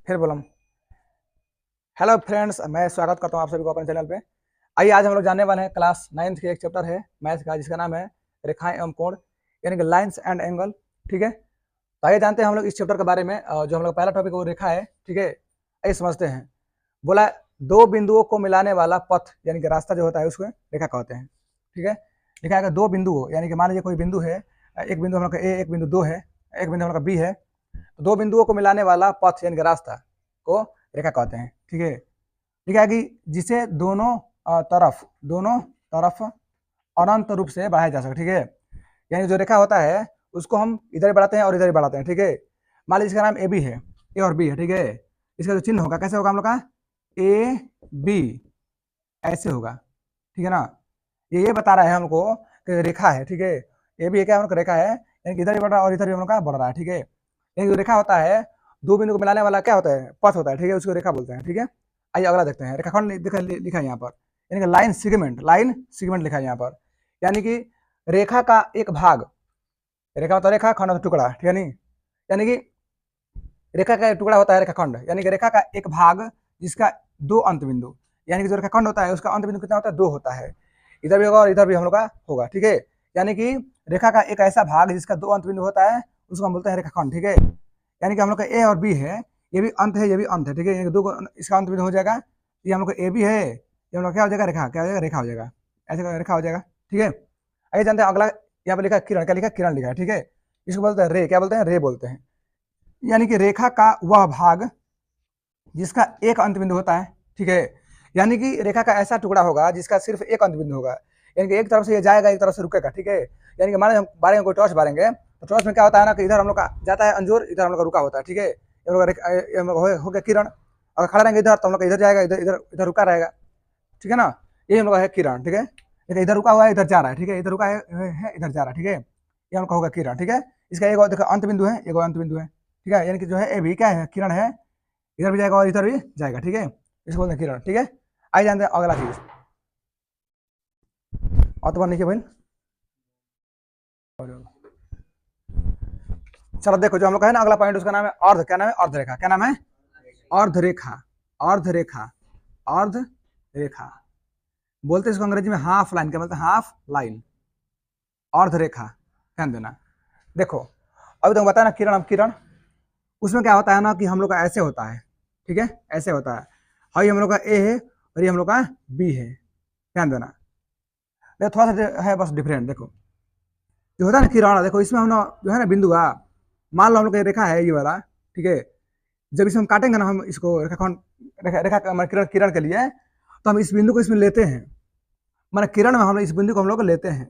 फिर बोलूँ। Hello friends, मैं स्वागत करता हूँ आप सभी को अपने चैनल पे। आइए आज हम लोग जानने वाले हैं क्लास 9th के एक चैप्टर है मैथ्स का, जिसका नाम है रेखाएं एवं कोण, यानी कि लाइंस एंड एंगल। ठीक है, तो आइए जानते हैं हम लोग इस चैप्टर के बारे में। जो हम लोग पहला टॉपिक वो रेखा है। ठीक है, आइए समझते हैं। बोला दो बिंदुओं को मिलाने वाला पथ यानी कि रास्ता जो होता है उसको रेखा कहते हैं। ठीक है, लिखा है दो बिंदु हो, यानी कि मान लीजिए कोई बिंदु है, एक बिंदु हम लोग का ए, एक बिंदु दो है, एक बिंदु हम लोग का बी है। तो दो बिंदुओं को मिलाने वाला पथ यानी कि रास्ता को रेखा कहते हैं। ठीक है, लिखा है कि जिसे दोनों तरफ अनंत रूप से बढ़ाया जा सके। ठीक है, यानी जो रेखा होता है उसको हम इधर ही बढ़ाते हैं और इधर ही बढ़ाते हैं। ठीक है, मान लीजिए इसका नाम ए बी है, ए और बी है। ठीक है, इसका जो चिन्ह होगा कैसे होगा हम लोग का, ए बी ऐसे होगा। ठीक है ना, ये बता रहा है हमको कि रेखा है। ठीक है, ए बी क्या हम लोग रेखा है, यानी कि इधर भी बढ़ रहा है और इधर भी हम लोग का बढ़ रहा है। ठीक है, यानी जो रेखा होता है दो बिंदु को मिलाने वाला क्या होता है, पथ होता है। ठीक है, उसको रेखा बोलते हैं। ठीक है, आइए अगला देखते हैं। रेखाखंड लिखा है यहाँ पर, यानी कि लाइन सेगमेंट लिखा है यहाँ पर, यानी कि रेखा का एक भाग, रेखा होता है रेखा, खंड होता है टुकड़ा। ठीक है नहीं, यानी कि रेखा का टुकड़ा होता है रेखाखंड, यानी कि रेखा का एक भाग जिसका दो अंत बिंदु, यानी कि जो रेखाखंड होता है उसका अंत बिंदु कितना होता है, दो होता है। इधर भी होगा और इधर भी हम लोग का होगा। ठीक है, यानी कि रेखा का एक ऐसा भाग जिसका दो अंत बिंदु होता है उसको हम बोलते हैं रेखाखंड। ठीक है, यानी कि हम लोग का ए और बी है, ये भी अंत है ये भी अंत है। ठीक है, दो इसका अंत बिंदु हो जाएगा, ये हम लोग का ए बी है, ये हम लोग क्या हो जाएगा, रेखा क्या हो जाएगा, रेखा हो जाएगा, ऐसे रेखा हो जाएगा। ठीक है, आइए जानते हैं अगला। यहाँ पर लिखा किरण, क्या लिखा, किरण लिखा है। ठीक है, इसको बोलते हैं रे, क्या बोलते हैं, रे बोलते हैं। यानी कि रेखा का वह भाग जिसका एक अंत बिंदु होता है। ठीक है, यानी कि रेखा का ऐसा टुकड़ा होगा जिसका सिर्फ एक अंत बिंदु होगा, यानी कि एक तरफ से ये जाएगा एक तरफ से रुकेगा। ठीक है, यानी कि माने हम बारेंगे कोई टॉर्च बारेंगे तो टॉर्च में क्या होता है ना कि इधर हम लोग का जाता है अंजूर, इधर हम लोग का रुका होता है। ठीक है, हो गया किरण, अगर खड़ा रहेंगे इधर तो हम लोग इधर जाएगा, इधर इधर इधर रुका रहेगा। ठीक है ना, ये हम लोग है किरण। ठीक है, इधर रुका हुआ है इधर जा रहा है। ठीक है, इधर रुका है इधर जा रहा है। ठीक है, ये हम लोग का होगा किरण। ठीक है, इसका एक देखो अंत बिंदु है, एक अंत बिंदु है। ठीक है, यानी कि जो है ये भी क्या है, किरण है, इधर भी जाएगा और इधर भी जाएगा। ठीक है, इसको बोलते हैं किरण। ठीक है, आइए जानते हैं अगला चीज। और तो लिखिए भाई, चलो देखो जो हम लोग का है ना अगला पॉइंट, उसका नाम है अर्ध। क्या नाम है, अर्धरेखा। क्या नाम है, अर्धरेखा। अर्धरेखा, अर्धरेखा बोलते हैं इसको अंग्रेजी में हाफ लाइन। क्या बोलते हैं, हाफ लाइन, अर्धरेखा। ध्यान देना। देखो अभी तो बताया ना किरण, अब किरण उसमें क्या होता है ना कि हम लोग का ऐसे होता है। ठीक है, ऐसे होता है, हाँ ये हम लोग का ए है और ये हम लोग का बी है। ध्यान देना, देखो थोड़ा सा है बस डिफरेंट। देखो जो होता है ना किरण, देखो इसमें हम लोग जो है ना बिंदु आ, मान लो हम लोग का रेखा है ये वाला। ठीक है, जब इसे हम काटेंगे ना, हम इसको रेखाखंड रेखा किरण किरण के लिए, तो हम इस बिंदु को इसमें लेते हैं, माना किरण में हम लोग इस बिंदु को हम लोग लेते हैं,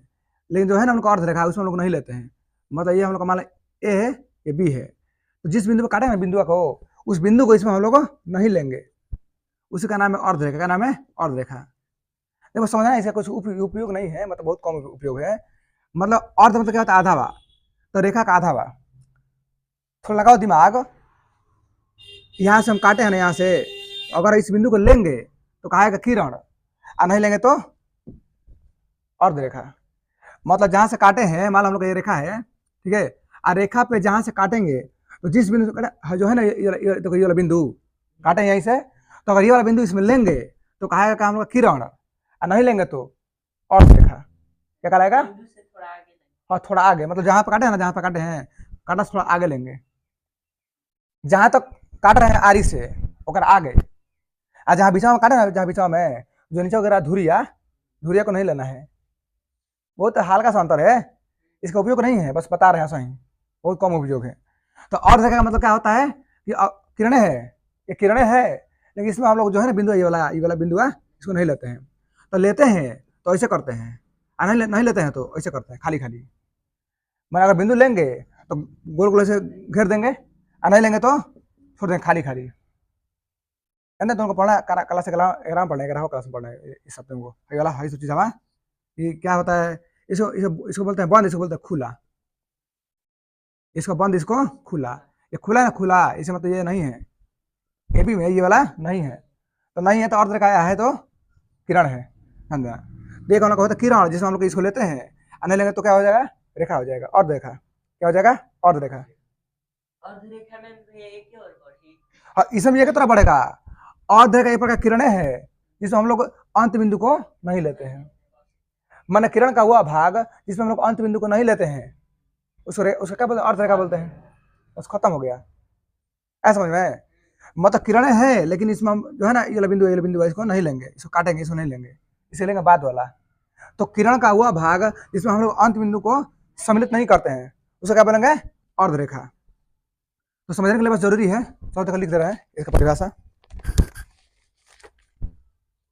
लेकिन जो है ना हम लोग अर्ध रेखा उसमें हम लोग नहीं लेते हैं। मतलब ये हम लोग का मान ए है, ये बी है, तो जिस बिंदु पर काटेंगे ना बिंदु को, उस बिंदु को इसमें हम लोग नहीं लेंगे, उसी का नाम है अर्ध रेखा। क्या नाम है, अर्ध रेखा। देखो समझना, इसका कुछ उपयोग नहीं है, मतलब बहुत कम उपयोग है। मतलब अर्ध मतलब क्या होता है, आधा बा, तो रेखा का आधा बा। थोड़ा लगाओ दिमाग, यहाँ से हम काटे हैं ना, यहाँ से अगर इस बिंदु को लेंगे तो कहा किरण, और नहीं लेंगे तो अर्ध रेखा। मतलब जहां से काटे हैं, मान लो हम लोग ये रेखा है। ठीक है, और रेखा पे जहां से काटेंगे तो जिस बिंदु जो है ना देखो ये वाला बिंदु काटे यहीं से, तो अगर ये वाला बिंदु इसमें लेंगे तो कहेगा हम लोग किरण, और नहीं लेंगे तो अर्ध रेखा। क्या कहलाएगा, और थोड़ा आगे, मतलब जहां पे काटे हैं ना, जहां पे काटे हैं काटा थोड़ा आगे लेंगे, जहां तक काट रहे हैं आरी से ओकर आगे, और जहां बीचा में काटे ना, जहां बीचा में जो नीचे वगैरह धुरिया, धुरिया को नहीं लेना है। बहुत हल्का सा अंतर है, इसका उपयोग नहीं है, बस बता रहे हैं सही, बहुत कम उपयोग है। तो अर्ध का मतलब क्या होता है कि किरणें है, ये किरणें है, लेकिन इसमें हम लोग जो है ना बिंदु ये वाला बिंदु है, इसको नहीं लेते हैं। तो लेते हैं तो ऐसे करते हैं, और नहीं लेते हैं तो ऐसे करते हैं, खाली खाली। मैं अगर बिंदु लेंगे तो गोल गोल से घेर देंगे, और नहीं लेंगे तो छोड़ देंगे खाली खाली। है ना, तुमको पढ़ना क्लास से एग्राम पढ़ना है, क्लास में पढ़ना है इस सप्ताह को, ये वाला है सब चीज़ हवा। ये क्या होता है, इसको बोलते हैं बंद, इसको बोलते हैं खुला, इसको बंद इसको खुला। ये खुला ना, खुला इसे मतलब ये नहीं है, ये भी है, ये वाला नहीं है, तो नहीं है तो अर्ध रेखा है तो किरण है। समझा, देखो हम लोग होता है किरण, जिसमें हम लोग इसको लेते हैं, और नहीं लेंगे तो क्या हो जाएगा, रेखा हो जाएगा, अर्ध रेखा। क्या हो जाएगा, अर्ध रेखा। अर्धरेखा में एक ही और बढ़ी। हाँ, इसमें ये कितना बढ़ेगा, अर्धरेखा एक प्रकार की किरणें है जिसमें हम लोग अंत बिंदु को नहीं लेते हैं। माने किरण का हुआ भाग जिसमें हम लोग अंत बिंदु को नहीं लेते हैं उसको क्या बोलते हैं, अर्धरेखा बोलते हैं। बस खत्म हो गया, ऐसा समझ में। मतलब किरणें हैं लेकिन इसमें हम जो है ना ये बिंदु है इसको नहीं लेंगे, इसको काटेंगे, इसको नहीं लेंगे, इसे लेंगे बाद वाला। तो किरण का हुआ भाग जिसमें हम लोग अंत बिंदु को सम्मिलित नहीं करते हैं उसे क्या बोलेंगे, अर्धरेखा। तो समझने के लिए बस जरूरी है, सब तक लिख दे रहा है इसका परिभाषा,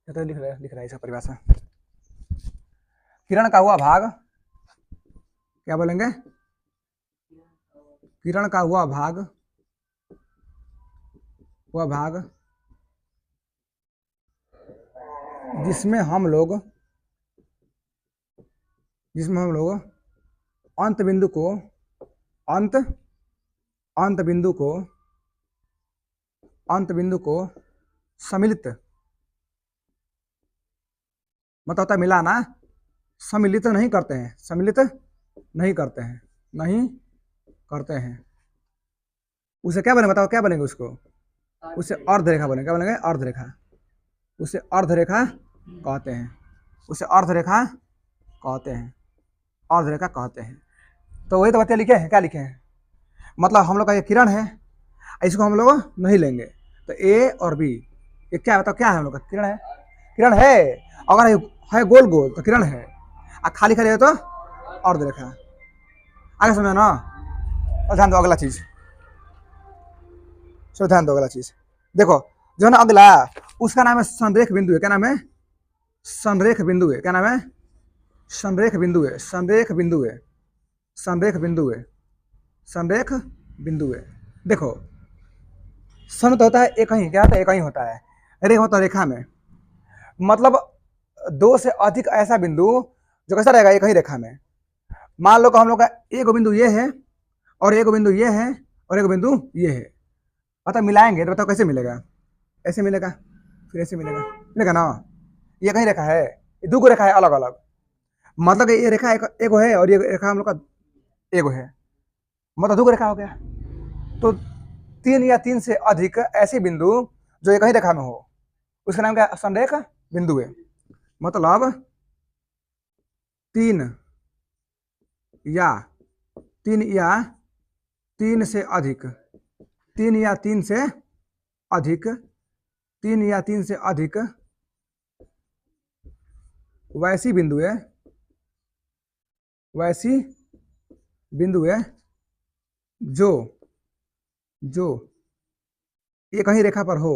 लिख रहा है इसका परिभाषा। किरण का हुआ भाग क्या बोलेंगे, किरण का हुआ भाग जिसमें हम लोग अंत बिंदु को सम्मिलित, मतलब होता है मिलाना, सम्मिलित नहीं करते हैं, उसे क्या बनेगा बताओ, क्या बनेंगे उसको, उसे अर्धरेखा बनेगा, क्या बनेंगे, अर्धरेखा। उसे अर्धरेखा कहते हैं, तो वही तो बातें लिखे हैं, क्या लिखे हैं, मतलब हम लोग का ये किरण है, इसको हम लोग नहीं लेंगे, तो ए और बी ये क्या बताओ, क्या है हम लोग का, किरण है, अगर है गोल गोल तो किरण है, और खाली है तो अर्धरेखा। आगे समझो ना, और ध्यान दो अगला चीज, देखो जो है ना अगला, उसका नाम है संरेख बिंदु है, क्या नाम है, संरेख बिंदु है। देखो सन तो होता है एक ही, क्या होता है, एक ही होता है, रे होता है रेखा में, मतलब दो से अधिक ऐसा बिंदु जो कैसा रहेगा, एक ही रेखा में। मान लो कि हम लोग का एक बिंदु ये है और एक बिंदु ये है और एक बिंदु ये है, पता मिलाएंगे तो बताओ कैसे मिलेगा, ऐसे मिलेगा, फिर ऐसे मिलेगा ना, ये कहीं रेखा है, ये दो रेखा है अलग अलग, मतलब ये रेखा एक है और ये रेखा हम लोग का एक है, मतलब दो रेखा हो गया। तो तीन या तीन से अधिक ऐसे बिंदु जो एक ही रेखा में हो उसका नाम क्या, संरेख बिंदु है। मतलब तीन या तीन से अधिक वैसी बिंदु है जो एक ही रेखा पर हो,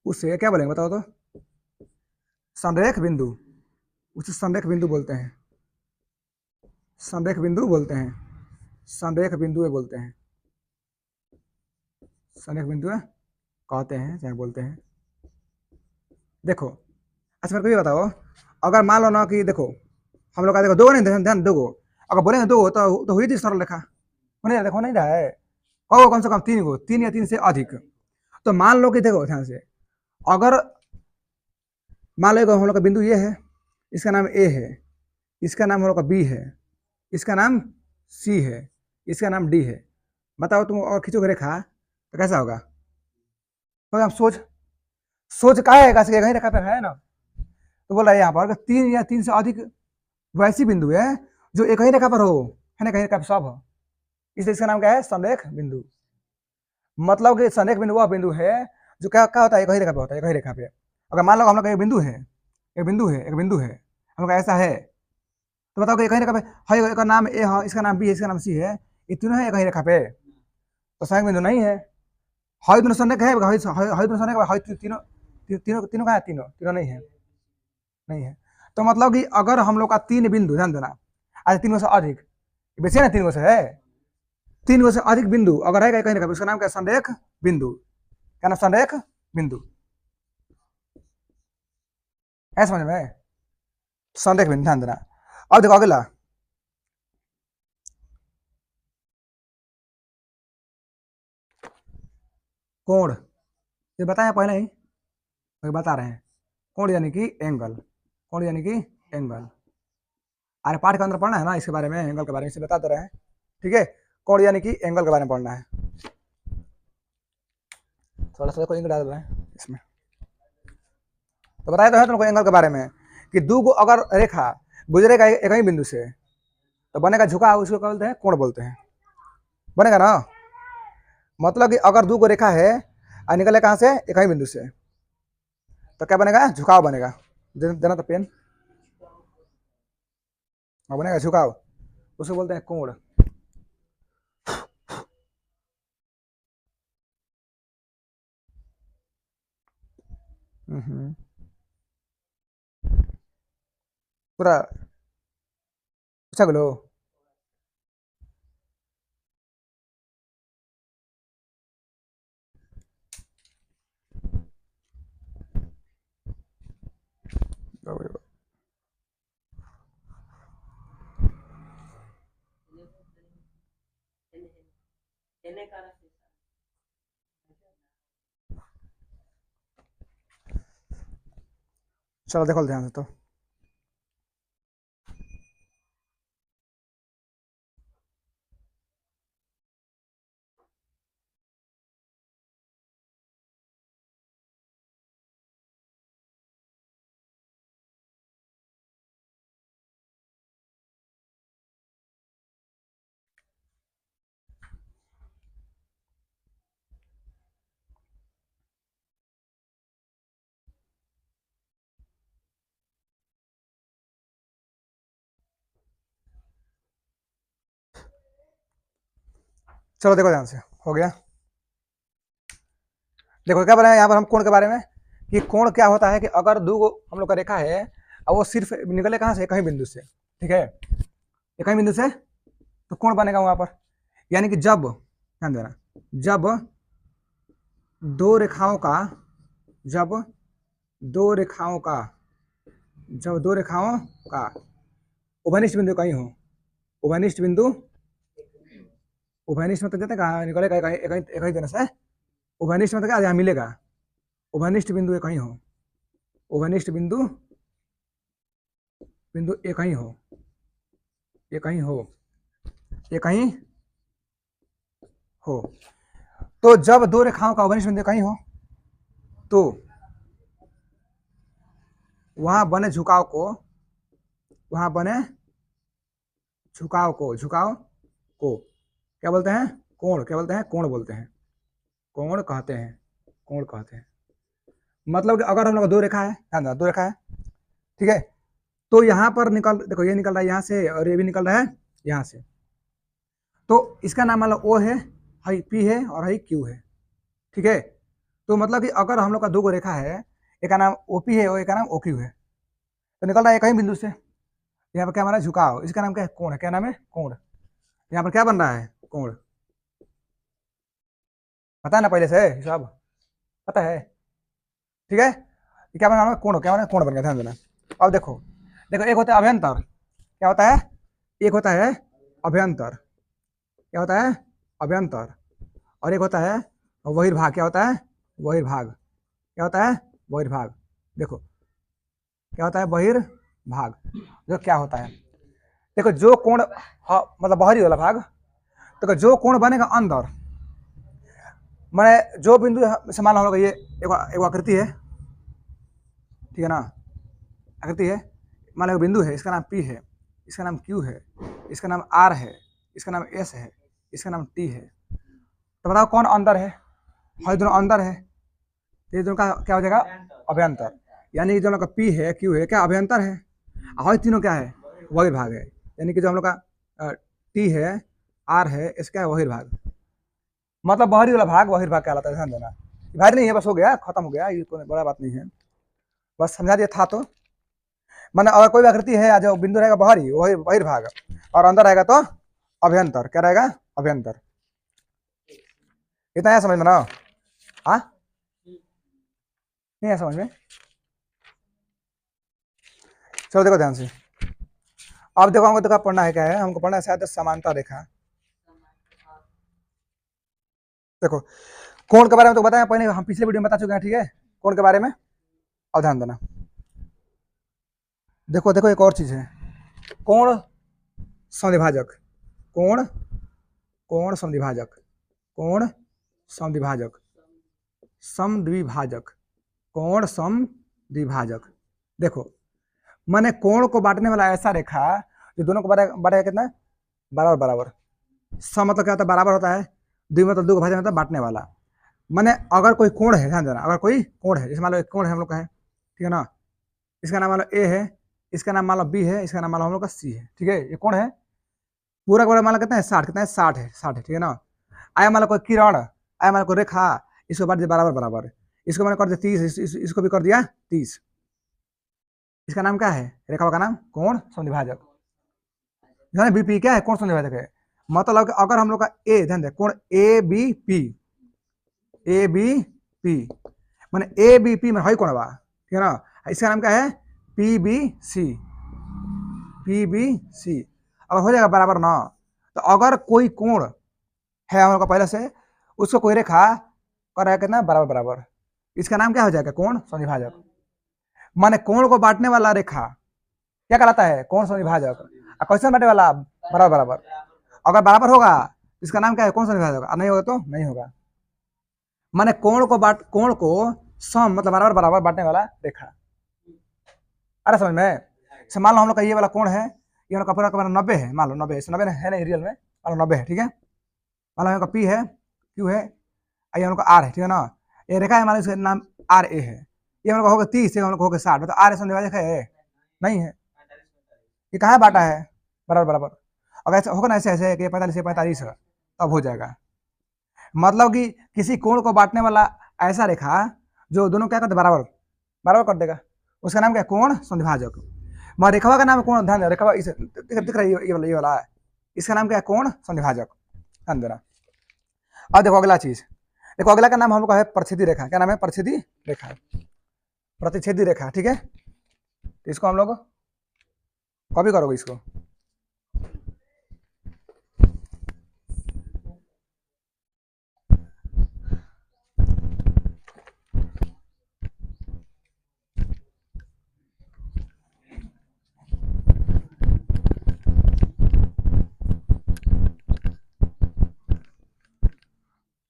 उसे क्या बोलेंगे बताओ तो, संरेख बिंदु, उसे संरेख बिंदु बोलते हैं, संरेख बिंदु बोलते हैं, कहते हैं चाहे बोलते हैं। देखो अच्छा मेरे को ये बताओ, अगर मान लो ना कि देखो हम लोग का देखो दो नहीं, ध्यान दो, अगर बोलेंगे दो तो हुई थी सरल रेखा, नहीं देखो नहीं रहा है, कहो कम से कम तीन गो, तीन या तीन से अधिक। तो मान लो कि देखो ध्यान से, अगर मान लो हम लोग का बिंदु ये है, इसका नाम ए है, इसका नाम हम लोग का बी है, इसका नाम सी है, इसका नाम डी है, बताओ तुम और खींचोगे रेखा तो कैसा होगा, तो हम सोच का है कहीं रेखा पे है ना, तो बोल रहा है यहाँ पर तीन या तीन से अधिक वैसी बिंदु है जो एक ही रेखा पर हो, है ना, कहीं रेखा पर सब हो, इसलिए इसका नाम क्या है, संरेख बिंदु। मतलब कि संरेख बिंदु वह बिंदु है जो क्या क्या होता है, एक ही रेखा पे होता है, एक ही रेखा पे। अगर मान लो हम लोग का एक बिंदु है, हम लोग का ऐसा है, तो बताओ कि एक ही रेखा पे है, एक नाम ए है, इसका नाम बी है, इसका नाम सी है, ये तीनों है एक ही रेखा पे, तो संरेख बिंदु नहीं है। है दोनों संरेख है, दोनों संरेख है, तीनों तीनों तीनों का है, तीनों नहीं है। तो मतलब कि अगर हम लोग का तीन बिंदु, ध्यान देना, आज तीन से अधिक, वैसे ना तीन से है, तीन से अधिक बिंदु अगर है कहीं ना उसका नाम क्या, संरेख बिंदु, क्या नाम, संरेख बिंदु, है समझ में, संरेख बिंदु, ध्यान देना। अब देखो अगला, कोण, ये बताया पहले ही, बता रहे हैं, कोण यानी कि एंगल, कोण यानी कि एंगल। अरे पाठ के अंदर पढ़ना है ना इसके बारे में, एंगल के बारे में, इसे बता दे रहे हैं। ठीक है, कोण यानी कि एंगल के बारे में पढ़ना है। थोड़ा सा कोई डाल रहे हैं इसमें, तो बताया तो है तुमको एंगल के बारे में कि दो गो अगर रेखा गुजरेगा एक ही बिंदु से तो बनेगा झुकाव, उसको क्या बोलते हैं? कोण बोलते हैं। बनेगा ना, मतलब कि अगर दो गो रेखा है और निकले कहाँ से? एक ही बिंदु से, तो क्या बनेगा? झुकाव बनेगा। देना तो पेन, और बनेगा झुकाव, उसको बोलते हैं कोण। पूरा अच्छा बोलो। चलो देखो ध्यान से तो, चलो देखो ध्यान से, हो गया। देखो क्या बोला है यहाँ पर हम कोण के बारे में, कि कोण क्या होता है कि अगर दो गो हम लोग का रेखा है और वो सिर्फ निकले कहाँ से? एक ही बिंदु से। ठीक है, एक ही बिंदु से, तो कोण बनेगा वहां पर। यानी कि जब, ध्यान देना, जब दो रेखाओं का, जब दो रेखाओं का, जब दो रेखाओं का उभयनिष्ठ बिंदु कहीं हो, उभयनिष्ठ बिंदु, उभयनिष्ठ मतलब कहते हैं कहाँ निकलेगा? एक ही दिन से। उभयनिष्ठ मतलब क्या? यहाँ मिलेगा। उभयनिष्ठ बिंदु एक ही हो, उभयनिष्ठ बिंदु, बिंदु एक ही हो, एक ही हो, एक ही हो। तो जब दो रेखाओं का उभयनिष्ठ बिंदु कहीं हो तो वहां बने झुकाव को, वहां बने झुकाव को, झुकाव को क्या बोलते हैं? कोण। क्या बोलते हैं? कोण बोलते हैं, कोण कहते हैं, कोण कहते हैं। मतलब कि अगर हम लोग दो रेखा है, ध्यान देना, दो रेखा है, ठीक है, तो यहाँ पर निकल, देखो ये निकल रहा है यहाँ से और ये भी निकल रहा है यहाँ से, तो इसका नाम मान लो ओ है, हाई पी है और हाई क्यू है। ठीक है, तो मतलब कि अगर हम लोग का दो गो रेखा है, एक का नाम ओपी है और एक का नाम ओक्यू है, तो निकल रहा है एक ही बिंदु से, यहाँ पर क्या बना है? झुकाव। इसका नाम क्या है? कोण है। क्या नाम है? कोण। यहाँ पर क्या बन रहा है? कोण। पता है ना पहले से सब? पता है? ठीक है, ये क्या बना? कोण। क्या बना? कोण बन गया, ध्यान देना। अब देखो, देखो एक होता है अभ्यंतर, क्या होता है? एक होता है अभ्यंतर, क्या होता है? अभ्यंतर। और एक होता है बहिर्भाग, क्या होता है? बहिर्भाग। क्या होता है? बहिर्भाग। देखो क्या होता है? बहिर्भाग। जो क्या होता है, देखो जो कोण, हाँ मतलब बाहरी वाला भाग, देखो जो कोण बनेगा अंदर, मैंने जो बिंदु से मान लो हम लोग ये एक आकृति है, ठीक है ना, आकृति है, मान लो बिंदु है, इसका नाम पी है, इसका नाम क्यू है, इसका नाम आर है, इसका नाम एस है, इसका नाम टी है, तो बताओ कौन अंदर है? हाँ दोनों अंदर है, ये दोनों का क्या हो जाएगा? अभ्यंतर। यानी कि जो हम लोग का पी है क्यू है क्या? अभ्यंतर है। और तीनों क्या है? बहिर्भाग है। यानी कि जो हम लोग का टी है, आर है, इसका है बहिर्भाग। मतलब बाहरी वाला भाग बहिर्भाग कहलाता है, ध्यान देना। बाहर नहीं है, बस हो गया, खत्म हो गया, ये कोई बड़ा बात नहीं है, बस समझा दिया था। तो माना अगर कोई भी आकृति है जो बिंदु रहेगा बाहरी, वही बहिर्भाग, और अंदर रहेगा तो अभ्यंतर। क्या रहेगा? अभ्यंतर। इतना है समझ में ना? हाँ, नहीं है समझ में? चलो देखो ध्यान से, अब देखो हमको देखो पढ़ना है, क्या है हमको पढ़ना है? शायद समानता रेखा। देखो कोण के बारे में तो बताया पहले, हम पिछले वीडियो में बता चुके हैं, ठीक है, कोण के बारे में। और ध्यान देना, देखो देखो एक और चीज है, कोण समद्विभाजक, कोण कोण समद्विभाजक, कोण समद्विभाजक, समद्विभाजक, कोण समद्विभाजक। देखो मैंने कोण को बांटने वाला ऐसा रेखा जो दोनों को बांटेगा कितना, बराबर बराबर। सम मतलब क्या होता है, बराबर होता है। द्वि मतलब दो को भाजन मतलब बांटने वाला। मैंने अगर कोई कोण है, ध्यान देना, अगर कोई कोण है, जैसे मान लो एक कोण है हम लोग का है, ठीक है ना, इसका नाम मान लो ए है, इसका नाम मान लो बी है, इसका नाम मान लो हम लोग का सी है, ठीक है, ये कोण है। पूरा का पूरा मान लो कितना है, 60, कितना है, 60 है, 60 है, ठीक है ना। आया मान लो कोई किरण, आया मान लो कोई रेखा, इसको बांट दिया बराबर बराबर, इसको मैंने कर दिया 30, इसको भी कर दिया 30। इसका नाम क्या है, रेखा का नाम कोण समद्विभाजक। बीपी क्या है, कोण समद्विभाजक है। मतलब अगर हम लोग का ए, ध्यान दे, कोण A B P, A B P माने ए बी पी में है कोण बा, ठीक है ना। इसका नाम क्या है, P B C, P B C. अगर हो जाएगा बराबर ना, तो अगर कोई कोण है हम लोग का पहले से, उसको कोई रेखा कर रहा है कितना, बराबर बराबर, इसका नाम क्या हो जाएगा, कोण समद्विभाजक। माने कोण को बांटने वाला रेखा क्या कहलाता है, कोण समद्विभाजक। और क्वेश्चन बांटने वाला बराबर बराबर, अगर बराबर होगा इसका नाम क्या है, कोण समद्विभाजक, और नहीं होगा तो नहीं होगा। माने कोण को सम मतलब बराबर बराबर बांटने वाला रेखा। अरे समझ में, मान लो हम लोग का ये वाला कोण है, ये हम लोग का पूरा का 90 है, मान लो 90, 90 है नहीं रियल में, मान लो 90 है, ठीक है। मान लो हम लोग का पी है, क्यू है, ये हम लोग का आर है, ठीक है ना। ये रेखा है, मान लो इसका नाम आर ए है, ये हम लोग का होगा 30, हम लोग होगा 60, मतलब आर ए समद्विभाजक है, नहीं है। ये कहाँ बांटा है, बराबर बराबर। अगर ऐसा होगा ना, ऐसे ऐसे कि 45 से 45 है, तब हो जाएगा। मतलब कि किसी कोण को बांटने वाला ऐसा रेखा जो दोनों क्या करते, बराबर बराबर कर देगा, उसका नाम क्या है, कोण समद्विभाजक। मगर रेखा का नाम कोण, ध्यान दे, रेखा इस दिख रहा है, ये वाला है, इसका नाम क्या है, कोण समद्विभाजक, ध्यान देना। अब देखो अगला चीज, देखो अगला का नाम हम लोग का है परिच्छेदी रेखा। क्या नाम है, परिच्छेदी रेखा, प्रतिच्छेदी रेखा, ठीक है। तो इसको हम लोग कॉपी करोगे इसको,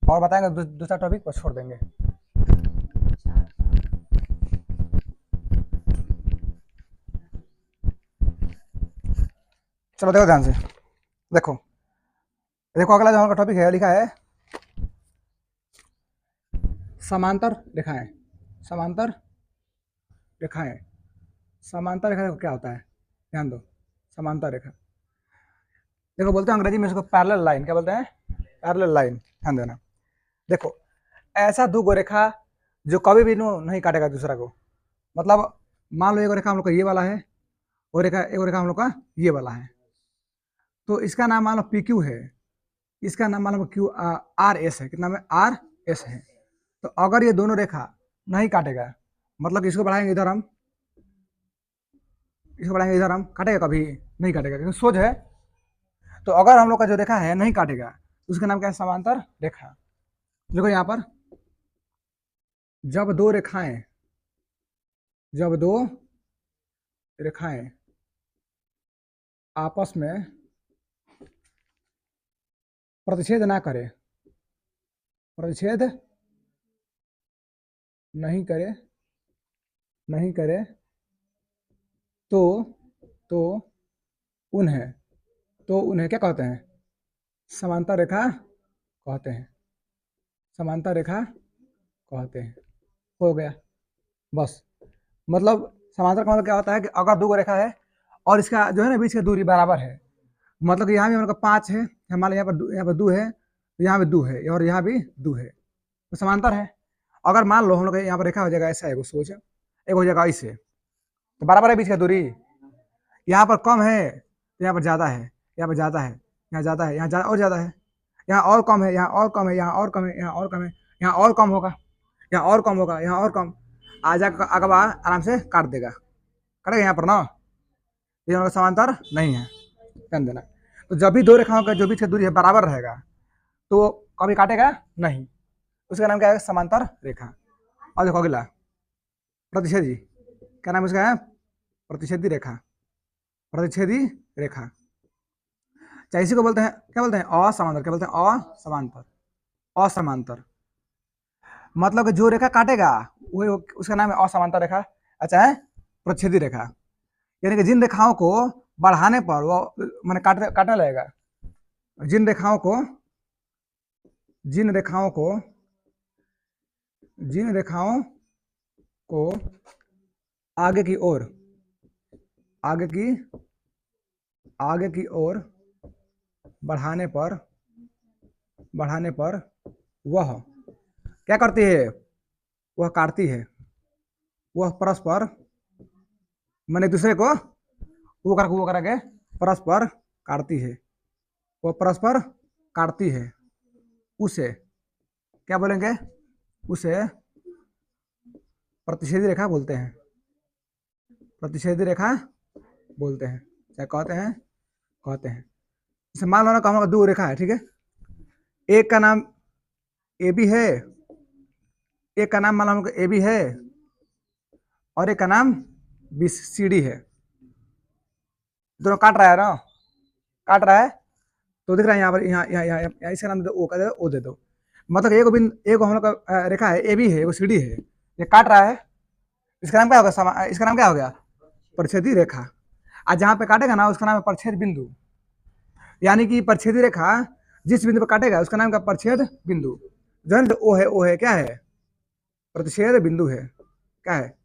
और बताएंगे दूसरा टॉपिक पर छोड़ देंगे। चलो देखो ध्यान से, देखो देखो अगला जो हमारा टॉपिक है, लिखा है समांतर रेखाएं, समांतर रेखाएं। समांतर रेखा क्या होता है, ध्यान दो, समांतर रेखा देखो बोलते हैं अंग्रेजी में इसको पैरेलल लाइन, क्या बोलते हैं, पैरेलल लाइन, ध्यान देना। देखो ऐसा दो रेखा जो कभी भी नहीं काटेगा दूसरा को। मतलब मान लो एक रेखा हम लोग का ये वाला है, और एक रेखा हम लोग का ये वाला है, तो इसका नाम मान लो पी क्यू है, इसका नाम मान लो क्यू आर एस है, कितना में आर एस है। तो अगर ये दोनों रेखा नहीं काटेगा, मतलब इसको बढ़ाएंगे इधर हम, इसको बढ़ाएंगे इधर हम, काटेगा कभी नहीं काटेगा, क्योंकि सोच है। तो अगर हम लोग का जो रेखा है नहीं काटेगा, तो उसका नाम क्या है, समांतर रेखा। देखो यहाँ पर जब दो रेखाएं, जब दो रेखाएं आपस में प्रतिच्छेद ना करे, प्रतिच्छेद नहीं करे, नहीं करे, तो तो उन्हें क्या कहते हैं, समांतर रेखा कहते हैं, समांतर रेखा कहते हैं। हो गया बस। मतलब समांतर का मतलब क्या होता है कि अगर दो रेखा है और इसका जो है ना बीच की दूरी बराबर है, मतलब कि यहाँ भी हम लोग का 5 है, हमारे यहाँ पर 2 है, यहाँ भी 2 है, और यहाँ भी 2 है, तो समांतर है। अगर मान लो हम लोग यहाँ पर रेखा हो जाएगा ऐसा, एक सोच, एक हो जाएगा ऐसे, तो बराबर है बीच की दूरी, यहाँ पर कम है तो यहाँ पर ज़्यादा है, यहाँ पर ज़्यादा है, यहाँ ज़्यादा है, यहाँ ज़्यादा और ज़्यादा है, यहाँ और कम है, यहाँ और कम है, यहाँ और कम है, यहाँ और कम है, यहाँ और कम होगा, यहाँ और कम होगा, यहाँ और कम, आ जाकर अगवा आराम से काट देगा, करेगा यहाँ पर ना, ये हम लोग समांतर नहीं है, ध्यान देना। तो जब भी दो रेखाओं का जो बीच की दूरी है बराबर रहेगा, तो कभी काटेगा नहीं, उसका नाम क्या है, समांतर रेखा। और देखो अगला प्रतिच्छेदी, क्या नाम उसका है, प्रतिच्छेदी रेखा, प्रतिच्छेदी रेखा। चाहे इसी को बोलते हैं, क्या बोलते हैं, असमांतर। क्या बोलते हैं, असमांतर, असमांतर। मतलब कि जो रेखा काटेगा वही उसका नाम है असमांतर रेखा, अच्छा है प्रतिच्छेदी रेखा। यानी कि जिन रेखाओं को बढ़ाने पर वो मैंने काटने लगेगा, जिन रेखाओं को जिन रेखाओं को जिन रेखाओं को आगे की ओर आगे की ओर बढ़ाने पर वह क्या करती है, वह काटती है, वह परस्पर मैंने दूसरे को वो करके परस्पर काटती है, वह परस्पर काटती है, उसे क्या बोलेंगे, उसे प्रतिच्छेदी रेखा बोलते हैं, प्रतिच्छेदी रेखा बोलते हैं, क्या कहते हैं, जैसे मान लो ना हम लोग दो रेखा है, ठीक है, एक का नाम ए बी है, एक का नाम मान लो हम लोग ए बी है और एक का नाम बी सी डी है। दोनों काट रहा है ना, काट रहा है, तो दिख रहा है यहाँ पर, यहाँ इसका नाम दे दो, ओ का दे दो, ओ दे दो। मतलब एक हम लोग का रेखा है ए बी है, एक सी डी है, ये काट रहा है, इसका नाम क्या होगा, इसका नाम क्या हो गया, परिच्छेदी रेखा। आज जहाँ पे काटेगा ना उसका नाम है परिच्छेद बिंदु। यानी कि परिच्छेदी रेखा जिस बिंदु पर काटेगा उसका नाम क्या, परिच्छेद बिंदु। जो है ओ है क्या है, प्रतिच्छेद बिंदु है, क्या है,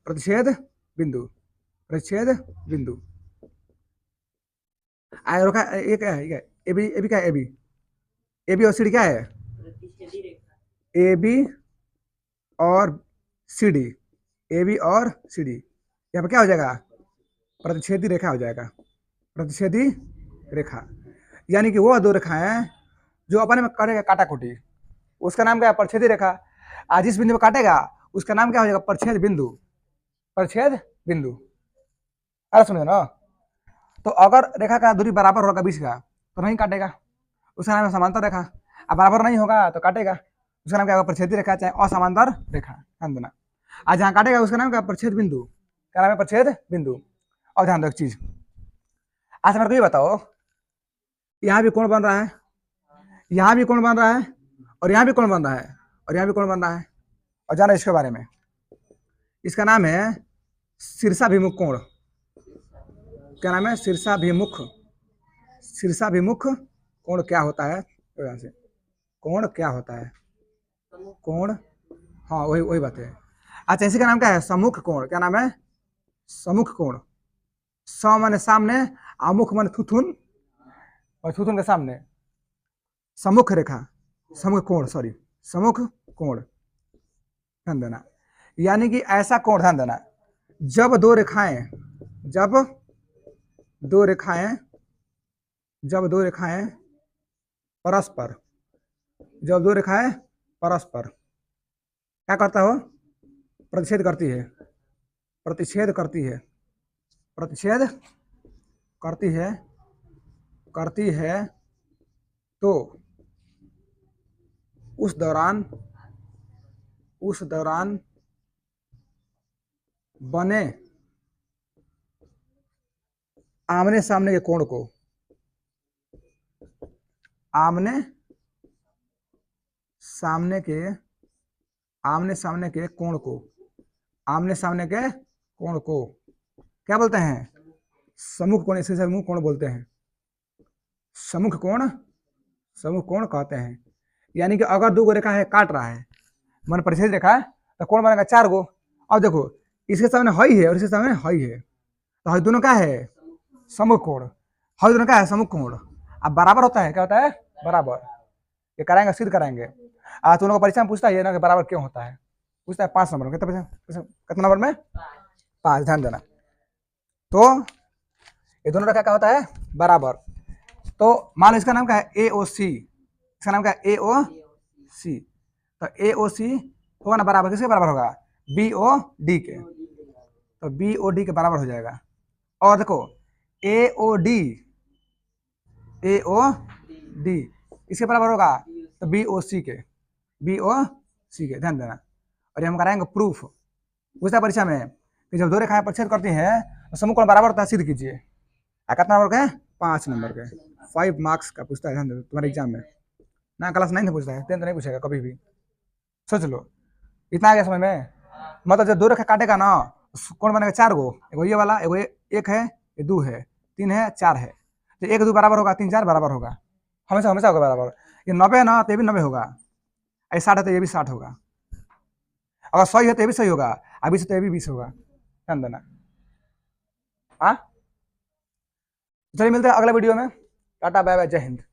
प्रतिच्छेद बिंदु, प्रतिच्छेद बिंदु। रेखा ये क्या है, ए बी क्या है, ए बी और सी डी क्या है, प्रतिच्छेदी रेखा, ए बी और सी डी, ए बी और सी डी, यहाँ पर क्या हो जाएगा, प्रतिच्छेदी रेखा हो जाएगा, प्रतिच्छेदी रेखा। यानी कि वो दो रेखाएं हैं जो अपने में करेगा काटाकुटी, उसका नाम क्या है, परिच्छेदी रेखा। आज जिस बिंदु पर काटेगा उसका नाम क्या हो जाएगा, परिच्छेद बिंदु, परिच्छेद बिंदु। अरे सुनिए ना, तो अगर रेखा का दूरी बराबर होगा बीच का तो नहीं काटेगा, उसका नाम है समांतर रेखा। अब बराबर नहीं होगा तो काटेगा, उसका नाम क्या होगा, परिच्छेदी रेखा, चाहे असमांतर रेखा। ध्यान देना, आज जहाँ काटेगा उसका नाम क्या, परिच्छेद बिंदु, क्या नाम है, परिच्छेद बिंदु। और ध्यान दो एक चीज, आज मेरे को ये बताओ, यहाँ भी कोण बन रहा है, यहाँ भी कोण बन रहा है, और यहाँ भी कोण बन रहा है, और यहाँ भी कोण बन रहा है, और जाना इसके बारे में, इसका नाम है शीर्षाभिमुख कोण। क्या नाम है, शीर्षाभिमुख, शीर्षाभिमुख कोण क्या होता है, यहाँ से कोण क्या होता है, कोण, हाँ वही बात है। अच्छा इसी का नाम क्या है, सम्मुख कोण। क्या नाम है, सम्मुख कोण। स माने सामने, आमुख माने थुथुन, और थुथुन के सामने, सम्मुख रेखा, सम्मुख कोण, सॉरी सम्मुख कोण। ध्यान देना, यानी कि ऐसा कोण, ध्यान देना, जब दो रेखाएं परस्पर, जब दो रेखाएं परस्पर क्या करता हो, प्रतिच्छेद करती है, प्रतिच्छेद करती है, प्रतिच्छेद करती है, तो उस दौरान बने आमने सामने के कोण को, आमने सामने के कोण को, आमने सामने के कोण को क्या बोलते हैं, सम्मुख कोण, इसे सम्मुख कोण बोलते हैं, सम्मुख कोण कहते हैं। यानी कि अगर दो रेखा है काट रहा है, मन परिच्छेद रेखा है, तो कोण बनेगा 4 गो। अब देखो इसके सामने हई है और इसके सामने हई है, तो हई दोनों क्या है, सम्मुख कोण, हई दोनों क्या है, सम्मुख कोण। अब बराबर होता है, क्या होता है, बराबर। ये कराएंगे, सिद्ध कराएंगे। आज तुम लोग को परीक्षा में पूछता है ना कि बराबर क्यों होता है, पूछता है 5 नंबर में, कितना नंबर में, 5। ध्यान देना, तो ये दोनों रेखा क्या होता है, बराबर। तो मान लो इसका नाम क्या है, ए ओ सी, इसका नाम क्या है, ए ओ सी। तो ए ओ सी होगा ना बराबर, किसके बराबर होगा, बी ओ डी के, तो बी ओ डी के बराबर हो जाएगा। और देखो ए ओ डी इसके बराबर होगा, तो बी ओ सी के, ध्यान देना। और ये हम कराएंगे प्रूफ, पूछता परीक्षा में कि जब दो रेखाएं परिच्छेद करती हैं तो समूह कोण बराबर होता है, सिद्ध कीजिए। कितना नंबर के? 5 नंबर के। 5 मार्क्स का पूछता है ध्यान दो तुम्हारे एग्जाम में ना, क्लास 9 पूछता है, 10 नहीं पूछेगा कभी भी। सोच लो, इतना आ गया समझ में? मतलब जब दो रेखा काटेगा ना कौन बनेगा 4 गो, एगो ये वाला, एगो एक है, ये 2 है, 3 है, 4 है, तो 1 2 बराबर होगा, 3 4 बराबर होगा, हमेशा हमेशा होगा बराबर। ये 90 है ना तो ये भी 90 होगा, ये 60 है तो ये भी 60 होगा, अगर 100 है तो ये भी सही होगा, और 20 है तो ये भी 20 होगा, ध्यान देना। हाँ चलिए मिलते हैं अगले वीडियो में, टाटा बाय बाय, जय हिंद।